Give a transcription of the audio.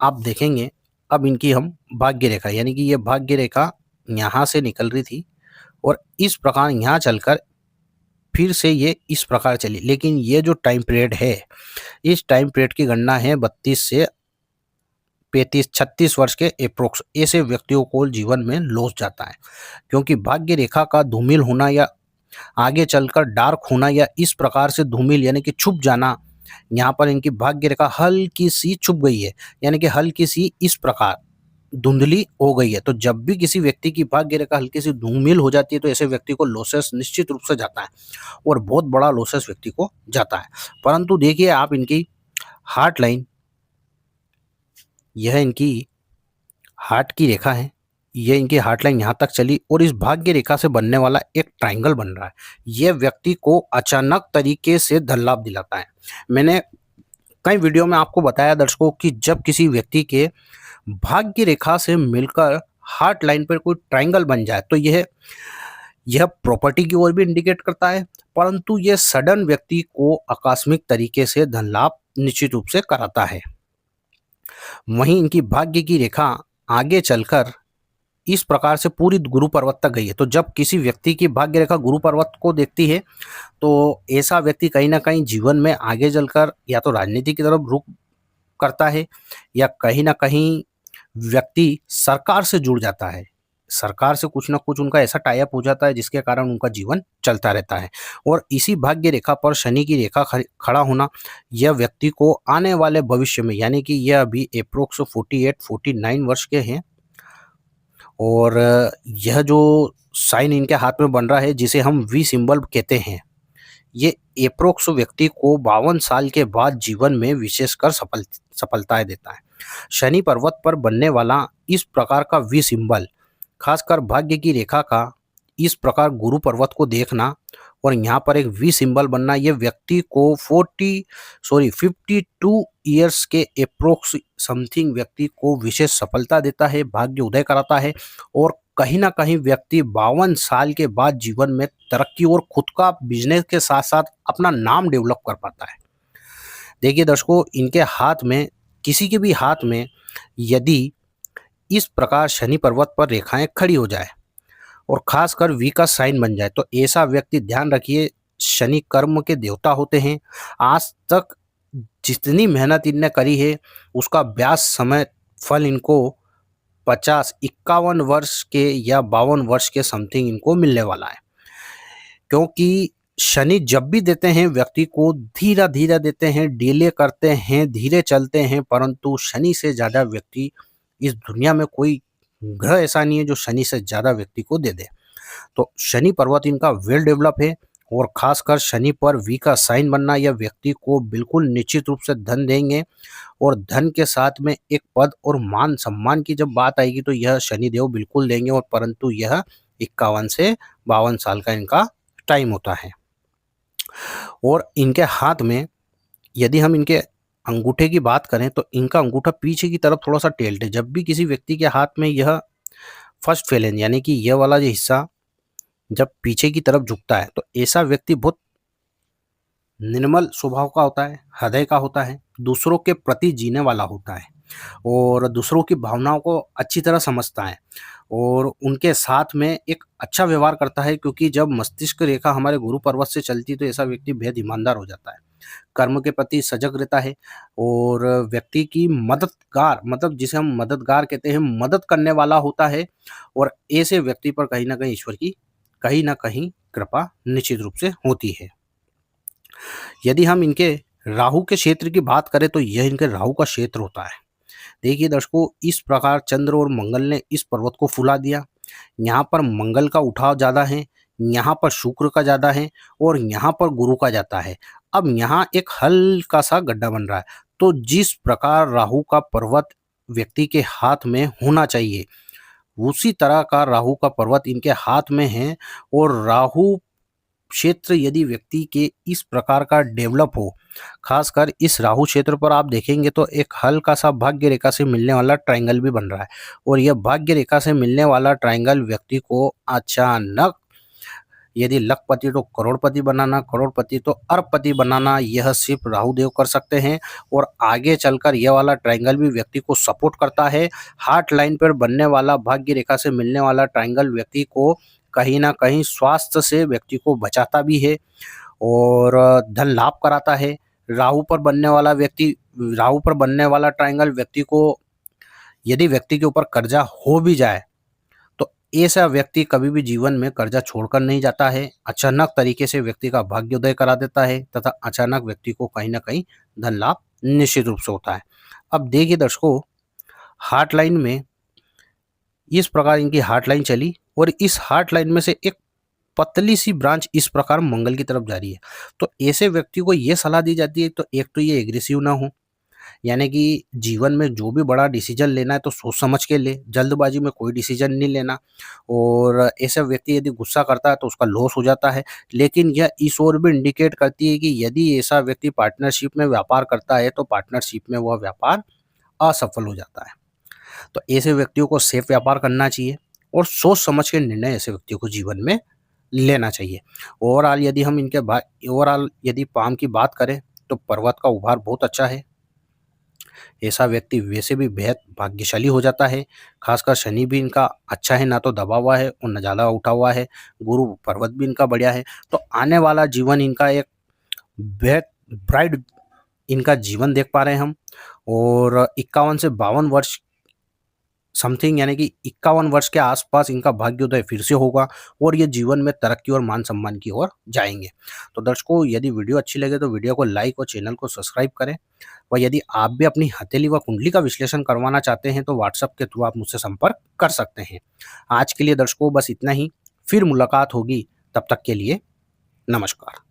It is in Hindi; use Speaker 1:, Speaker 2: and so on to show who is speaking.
Speaker 1: आप देखेंगे अब इनकी हम भाग्य रेखा, यानी कि ये भाग्य रेखा यहाँ से निकल रही थी और इस प्रकार यहाँ चलकर फिर से ये इस प्रकार चली। लेकिन ये जो टाइम पीरियड है, इस टाइम पीरियड की गणना है 32 से 35-36 वर्ष के एप्रोक्स। ऐसे व्यक्तियों को जीवन में लॉस जाता है, क्योंकि भाग्य रेखा का धूमिल होना या आगे चलकर डार्क होना या इस प्रकार से धूमिल यानी कि छुप जाना, यहाँ पर इनकी भाग्य रेखा हल्की सी छुप गई है, यानी कि हल्की सी इस प्रकार धुंधली हो गई है। तो जब भी किसी व्यक्ति की भाग्य रेखा हल्की सी धूमिल हो जाती है तो ऐसे व्यक्ति को लॉसेस निश्चित रूप से जाता है और बहुत बड़ा लॉसेस व्यक्ति को जाता है। परंतु देखिए आप इनकी हार्ट लाइन, यह इनकी हार्ट की रेखा है, ये इनकी हार्ट लाइन यहाँ तक चली और इस भाग्य रेखा से बनने वाला एक ट्रायंगल बन रहा है। यह व्यक्ति को अचानक तरीके से धन लाभ दिलाता है। मैंने कई वीडियो में आपको बताया दर्शकों कि जब किसी व्यक्ति के भाग्य रेखा से मिलकर हार्ट लाइन पर कोई ट्रायंगल बन जाए तो यह प्रॉपर्टी की ओर भी इंडिकेट करता है, परंतु यह सडन व्यक्ति को आकस्मिक तरीके से धन लाभ निश्चित रूप से कराता है। वहीं इनकी भाग्य की रेखा आगे चलकर इस प्रकार से पूरी गुरु पर्वत तक गई है। तो जब किसी व्यक्ति की भाग्य रेखा गुरु पर्वत को देखती है तो ऐसा व्यक्ति कहीं ना कहीं जीवन में आगे चलकर या तो राजनीति की तरफ रुख करता है या कहीं ना कहीं व्यक्ति सरकार से जुड़ जाता है। सरकार से कुछ ना कुछ उनका ऐसा टाई अप हो जाता है जिसके कारण उनका जीवन चलता रहता है। और इसी भाग्य रेखा पर शनि की रेखा खड़ा होना यह व्यक्ति को आने वाले भविष्य में, यानी कि यह अभी अप्रोक्स 48-49 वर्ष के हैं और यह जो साइन इनके हाथ में बन रहा है जिसे हम वी सिंबल कहते हैं, ये एप्रोक्स व्यक्ति को 52 साल के बाद जीवन में विशेषकर सफलताएं देता है। शनि पर्वत पर बनने वाला इस प्रकार का वी सिंबल, खासकर भाग्य की रेखा का इस प्रकार गुरु पर्वत को देखना और यहाँ पर एक वी सिंबल बनना, यह व्यक्ति को 52 ईयर्स के अप्रोक्स समथिंग व्यक्ति को विशेष सफलता देता है, भाग्य उदय कराता है और कहीं ना कहीं व्यक्ति 52 साल के बाद जीवन में तरक्की और खुद का बिजनेस के साथ साथ अपना नाम डेवलप कर पाता है। देखिए दर्शकों, इनके हाथ में, किसी के भी हाथ में यदि इस प्रकार शनि पर्वत पर रेखाएं खड़ी हो जाए और खासकर वी का साइन बन जाए तो ऐसा व्यक्ति, ध्यान रखिए, शनि कर्म के देवता होते हैं। आज तक जितनी मेहनत इनने करी है उसका ब्याज समय फल इनको 50-51 वर्ष के या 52 वर्ष के समथिंग इनको मिलने वाला है। क्योंकि शनि जब भी देते हैं व्यक्ति को धीरे धीरे देते हैं, डिले करते हैं, धीरे चलते हैं, परंतु शनि से ज़्यादा व्यक्ति इस दुनिया में कोई ग्रह ऐसा नहीं है जो शनि से ज़्यादा व्यक्ति को दे दे। तो शनि पर्वत इनका वेल डेवलप है और खासकर शनि पर वी का साइन बनना यह व्यक्ति को बिल्कुल निश्चित रूप से धन देंगे और धन के साथ में एक पद और मान सम्मान की जब बात आएगी तो यह शनिदेव बिल्कुल देंगे। और परंतु यह 51 से 52 साल का इनका टाइम होता है। और इनके हाथ में यदि हम इनके अंगूठे की बात करें तो इनका अंगूठा पीछे की तरफ थोड़ा सा टेल्ट है। जब भी किसी व्यक्ति के हाथ में यह फर्स्ट फेलेंज यानी कि यह वाला जो हिस्सा जब पीछे की तरफ झुकता है तो ऐसा व्यक्ति बहुत निर्मल स्वभाव का होता है, हृदय का होता है, दूसरों के प्रति जीने वाला होता है और दूसरों की भावनाओं को अच्छी तरह समझता है और उनके साथ में एक अच्छा व्यवहार करता है। क्योंकि जब मस्तिष्क रेखा हमारे गुरु पर्वत से चलती तो ऐसा व्यक्ति बेहद ईमानदार हो जाता है, कर्म के प्रति सजग रहता है और व्यक्ति की मददगार, मतलब जिसे हम मददगार कहते हैं, मदद करने वाला होता है और ऐसे व्यक्ति पर कहीं ना कहीं ईश्वर की कहीं ना कहीं कृपा निश्चित रूप से होती है। यदि हम इनके राहु के क्षेत्र की बात करें तो यह इनके राहु का क्षेत्र होता है। देखिए दर्शकों, इस प्रकार चंद्र और मंगल ने इस पर्वत को फुला दिया। यहाँ पर मंगल का उठाव ज़्यादा है, यहाँ पर शुक्र का ज़्यादा है और यहाँ पर गुरु का जाता है। अब यहाँ एक हल्का सा गड्ढा बन रहा है। तो जिस प्रकार राहु का पर्वत व्यक्ति के हाथ में होना चाहिए उसी तरह का राहु का पर्वत इनके हाथ में है और राहु क्षेत्र यदि व्यक्ति के इस प्रकार का डेवलप हो, खासकर इस राहु क्षेत्र पर आप देखेंगे तो एक हल्का सा भाग्य रेखा से मिलने वाला ट्रायंगल भी बन रहा है और यह भाग्य रेखा से मिलने वाला ट्रायंगल व्यक्ति को अचानक यदि लखपति तो करोड़पति बनाना, करोड़पति तो अरबपति बनाना, यह सिर्फ राहु देव कर सकते हैं। और आगे चलकर यह वाला ट्रायंगल भी व्यक्ति को सपोर्ट करता है। हार्ट लाइन पर बनने वाला, भाग्य रेखा से मिलने वाला ट्रायंगल व्यक्ति को कहीं ना कहीं स्वास्थ्य से व्यक्ति को बचाता भी है और धन लाभ कराता है। राहु पर बनने वाला ट्रायंगल व्यक्ति को, यदि व्यक्ति के ऊपर कर्जा हो भी जाए तो ऐसा व्यक्ति कभी भी जीवन में कर्जा छोड़कर नहीं जाता है। अचानक तरीके से व्यक्ति का भाग्योदय करा देता है तथा अचानक व्यक्ति को कहीं ना कहीं धन लाभ निश्चित रूप से होता है। अब देखिए दर्शकों, हार्ट लाइन में इस प्रकार इनकी हार्ट लाइन चली और इस हार्ट लाइन में से एक पतली सी ब्रांच इस प्रकार मंगल की तरफ जा रही है। तो ऐसे व्यक्ति को यह सलाह दी जाती है, तो एक तो ये एग्रेसिव ना हो, यानी कि जीवन में जो भी बड़ा डिसीजन लेना है तो सोच समझ के ले, जल्दबाजी में कोई डिसीजन नहीं लेना। और ऐसा व्यक्ति यदि गुस्सा करता है तो उसका लॉस हो जाता है। लेकिन यह इस ओर भी इंडिकेट करती है कि यदि ऐसा व्यक्ति पार्टनरशिप में व्यापार करता है तो पार्टनरशिप में वह व्यापार असफल हो जाता है। तो ऐसे व्यक्तियों को सेफ व्यापार करना चाहिए और सोच समझ के निर्णय ऐसे व्यक्तियों को जीवन में लेना चाहिए। ओवरऑल यदि पाम की बात करें तो पर्वत का उभार बहुत अच्छा है। ऐसा व्यक्ति वैसे भी बेहद भाग्यशाली हो जाता है। खासकर शनि भी इनका अच्छा है, ना तो दबा हुआ है और न ज़्यादा उठा हुआ है। गुरु पर्वत भी इनका बढ़िया है। तो आने वाला जीवन इनका एक बेहद ब्राइट इनका जीवन देख पा रहे हैं हम। और 51 से 52 वर्ष समथिंग, यानी कि 51 वर्ष के आसपास इनका भाग्योदय फिर से होगा और ये जीवन में तरक्की और मान सम्मान की ओर जाएंगे। तो दर्शकों, यदि वीडियो अच्छी लगे तो वीडियो को लाइक और चैनल को सब्सक्राइब करें। और यदि आप भी अपनी हथेली व कुंडली का विश्लेषण करवाना चाहते हैं तो व्हाट्सएप के थ्रू आप मुझसे संपर्क कर सकते हैं। आज के लिए दर्शकों बस इतना ही, फिर मुलाकात होगी, तब तक के लिए नमस्कार।